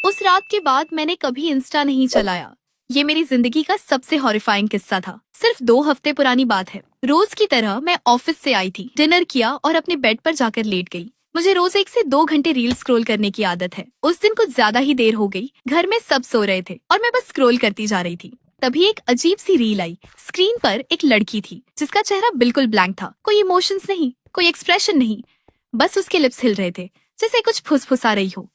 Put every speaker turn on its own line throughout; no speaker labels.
उस रात के बाद मैंने कभी इंस्टा नहीं चलाया। ये मेरी जिंदगी का सबसे हॉरिफाइंग किस्सा था। सिर्फ 2 हफ्ते पुरानी बात है। रोज की तरह मैं ऑफिस से आई थी, डिनर किया और अपने बेड पर जाकर लेट गई। मुझे रोज 1 से 2 घंटे रील स्क्रॉल करने की आदत है। उस दिन कुछ ज्यादा ही देर हो गई। घर में सब सो रहे थे और मैं बस स्क्रॉल करती जा रही थी। तभी एक अजीब सी रील आई। स्क्रीन पर एक लड़की थी जिसका चेहरा बिल्कुल ब्लैंक था। कोई इमोशंस नहीं, कोई एक्सप्रेशन नहीं, बस उसके लिप्स हिल रहे थे जैसे कुछ फुसफुसा रही हो।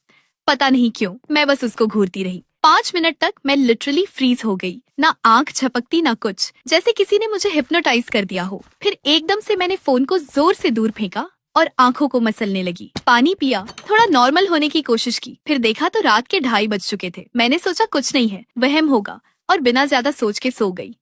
पता नहीं क्यों मैं बस उसको घूरती रही। 5 मिनट तक मैं लिटरली फ्रीज हो गई। ना आंख झपकती ना कुछ, जैसे किसी ने मुझे हिप्नोटाइज कर दिया हो। फिर एकदम से मैंने फोन को जोर से दूर फेंका और आंखों को मसलने लगी। पानी पिया, थोड़ा नॉर्मल होने की कोशिश की। फिर देखा तो रात के 2:30 बज चुके थे। मैंने सोचा कुछ नहीं है, वहम होगा, और बिना ज्यादा सोच के सो गई।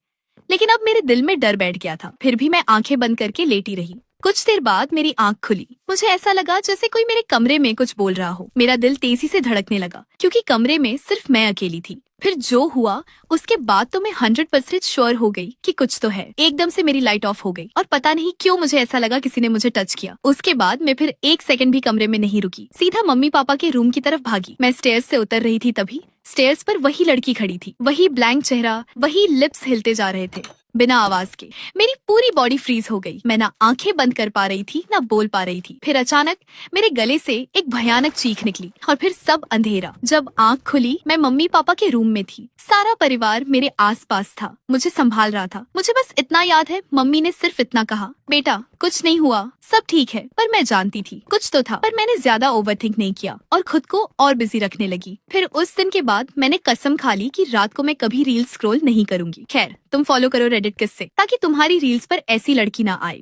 लेकिन अब मेरे दिल में डर बैठ गया था। फिर भी मैं आंखें बंद करके लेटी रही। कुछ देर बाद मेरी आंख खुली। मुझे ऐसा लगा जैसे कोई मेरे कमरे में कुछ बोल रहा हो। मेरा दिल तेजी से धड़कने लगा क्योंकि कमरे में सिर्फ मैं अकेली थी। फिर जो हुआ उसके बाद तो मैं 100% श्योर हो गई कि कुछ तो है। एकदम से मेरी लाइट ऑफ हो गई और पता नहीं क्यों मुझे ऐसा लगा किसी ने मुझे टच किया। उसके बाद मैं फिर 1 सेकंड भी कमरे में नहीं रुकी, सीधा मम्मी पापा के रूम की तरफ भागी। मैं स्टेयर्स से उतर रही थी, तभी स्टेयर्स पर वही लड़की खड़ी थी। वही ब्लैंक चेहरा, वही लिप्स हिलते जा रहे थे बिना आवाज के। मेरी पूरी बॉडी फ्रीज हो गई। मैं ना आंखें बंद कर पा रही थी ना बोल पा रही थी। फिर अचानक मेरे गले से एक भयानक चीख निकली और फिर सब अंधेरा। जब आंख खुली मैं मम्मी पापा के रूम में थी। सारा परिवार मेरे आसपास था, मुझे संभाल रहा था। मुझे बस इतना याद है, मम्मी ने सिर्फ इतना कहा, बेटा कुछ नहीं हुआ, सब ठीक है। पर मैं जानती थी कुछ तो था, पर मैंने ज्यादा ओवरथिंक नहीं किया और खुद को और बिजी रखने लगी। फिर उस दिन के बाद मैंने कसम खा ली कि रात को मैं कभी रील स्क्रॉल नहीं करूंगी। खैर, तुम फॉलो करो रेडिट किस्से ताकि तुम्हारी रील्स पर ऐसी लड़की ना आए।